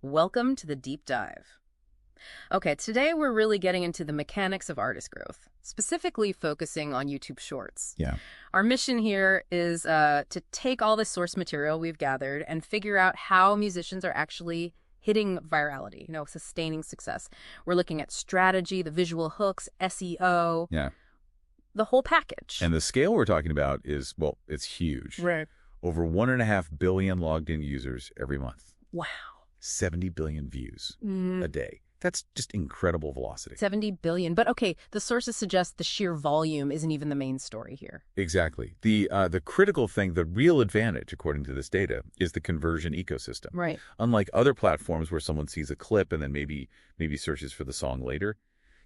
Welcome to the deep dive. Okay, today we're really getting into the mechanics of artist growth, specifically focusing on YouTube Shorts. Yeah. Our mission here is to take all this source material we've gathered and figure out how musicians are actually hitting virality, sustaining success. We're looking at strategy, the visual hooks, SEO, Yeah. the whole package. And the scale we're talking about is, well, it's huge. Right. Over 1.5 billion logged in users every month. Wow. 70 billion views a day. That's just incredible velocity. 70 billion. But okay, the sources suggest the sheer volume isn't even the main story here. Exactly. The critical thing, the real advantage, according to this data, is the conversion ecosystem. Right. Unlike other platforms where someone sees a clip and then maybe searches for the song later,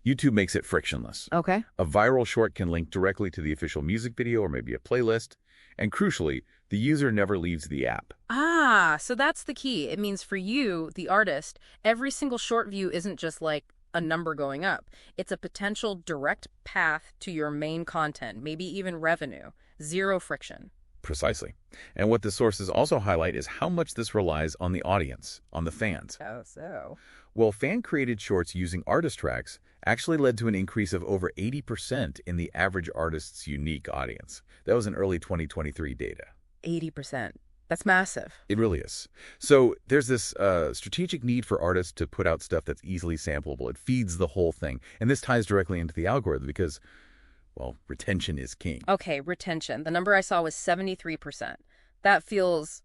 YouTube makes it frictionless. Okay. A viral short can link directly to the official music video or maybe a playlist. And crucially, the user never leaves the app. Ah, so that's the key. It means for you, the artist, every single short view isn't just like a number going up. It's a potential direct path to your main content, maybe even revenue. Zero friction. Precisely. And what the sources also highlight is how much this relies on the audience, on the fans. Oh, so. Well, fan-created shorts using artist tracks actually led to an increase of over 80% in the average artist's unique audience. That was in early 2023 data. 80%. That's massive. It really is. So there's this strategic need for artists to put out stuff that's easily sampleable. It feeds the whole thing. And this ties directly into the algorithm because, well, retention is king. Okay, retention. The number I saw was 73%. That feels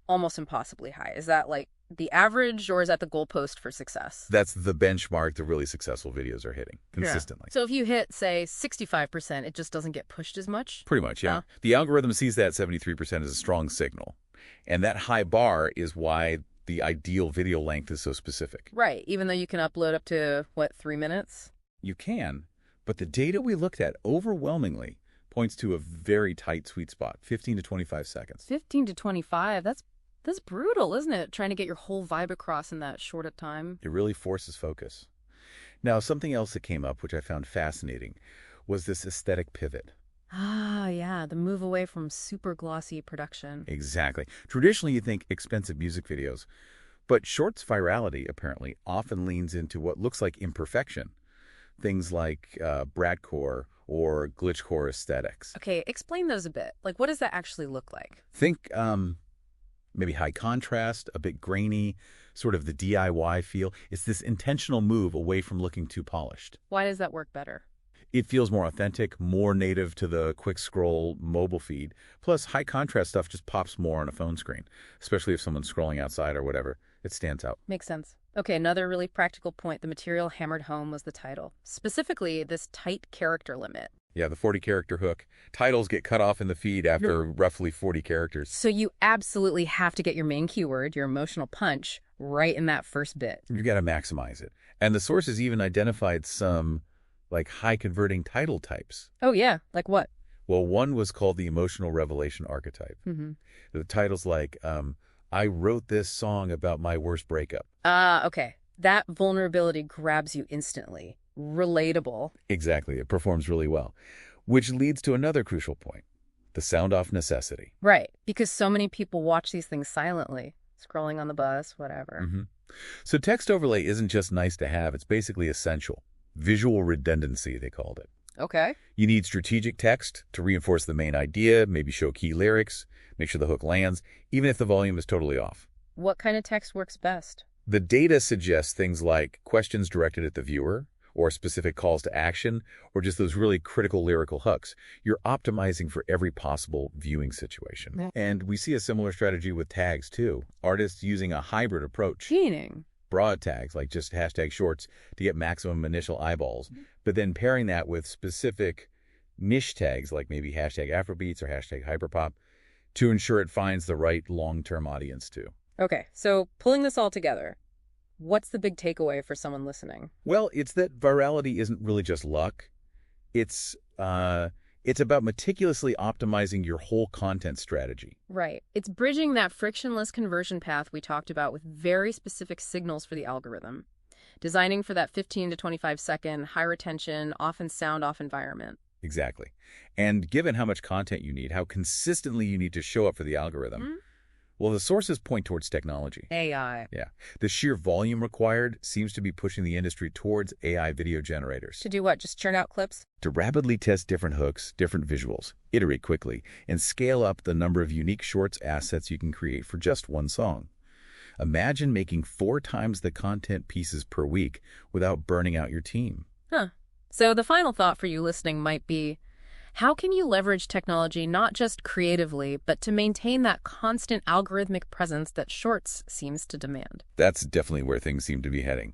almost impossibly high. Is that like the average or is that the goalpost for success? That's the benchmark that really successful videos are hitting consistently. Yeah. So if you hit, say, 65%, it just doesn't get pushed as much? Pretty much, yeah. The algorithm sees that 73% as a strong signal. And that high bar is why the ideal video length is so specific. Right, even though you can upload up to, 3 minutes? You can, but the data we looked at overwhelmingly points to a very tight sweet spot, 15 to 25 seconds. 15 to 25, that's brutal, isn't it? Trying to get your whole vibe across in that short a time. It really forces focus. Now, something else that came up, which I found fascinating, was this aesthetic pivot. Ah, yeah, the move away from super glossy production. Exactly. Traditionally, you think expensive music videos, but Shorts virality apparently often leans into what looks like imperfection. Things like bradcore or glitchcore aesthetics. Okay, explain those a bit. Like, what does that actually look like? Think maybe high contrast, a bit grainy, sort of the DIY feel. It's this intentional move away from looking too polished. Why does that work better? It feels more authentic, more native to the quick scroll mobile feed. Plus, high contrast stuff just pops more on a phone screen, especially if someone's scrolling outside or whatever. It stands out. Makes sense. Okay, another really practical point the material hammered home was the title. Specifically, this tight character limit. Yeah, the 40-character hook. Titles get cut off in the feed after roughly 40 characters. So you absolutely have to get your main keyword, your emotional punch, right in that first bit. You got to maximize it. And the sources even identified some, high-converting title types. Oh, yeah. Like what? Well, one was called the emotional revelation archetype. The title's like, I wrote this song about my worst breakup. Okay. That vulnerability grabs you instantly. Relatable. Exactly. It performs really well. Which leads to another crucial point, the sound-off necessity. Right. Because so many people watch these things silently, scrolling on the bus, whatever. So text overlay isn't just nice to have. It's basically essential. Visual redundancy, they called it. Okay. You need strategic text to reinforce the main idea, maybe show key lyrics, make sure the hook lands, even if the volume is totally off. What kind of text works best? The data suggests things like questions directed at the viewer, or specific calls to action, or just those really critical lyrical hooks. You're optimizing for every possible viewing situation. Yeah. And we see a similar strategy with tags, too. Artists using a hybrid approach. Meaning? Broad tags, like just hashtag shorts, to get maximum initial eyeballs, but then pairing that with specific niche tags, like maybe hashtag Afrobeats or hashtag hyperpop, to ensure it finds the right long-term audience, too. Okay, so pulling this all together, what's the big takeaway for someone listening? Well, it's that virality isn't really just luck. It's about meticulously optimizing your whole content strategy. Right. It's bridging that frictionless conversion path we talked about with very specific signals for the algorithm. Designing for that 15 to 25 second, high retention, often sound off environment. Exactly. And given how much content you need, how consistently you need to show up for the algorithm, Well, the sources point towards technology. AI. Yeah. The sheer volume required seems to be pushing the industry towards AI video generators. To do what? Just churn out clips? To rapidly test different hooks, different visuals, iterate quickly, and scale up the number of unique shorts assets you can create for just one song. Imagine making 4 times the content pieces per week without burning out your team. Huh. So the final thought for you listening might be, how can you leverage technology not just creatively, but to maintain that constant algorithmic presence that Shorts seems to demand? That's definitely where things seem to be heading.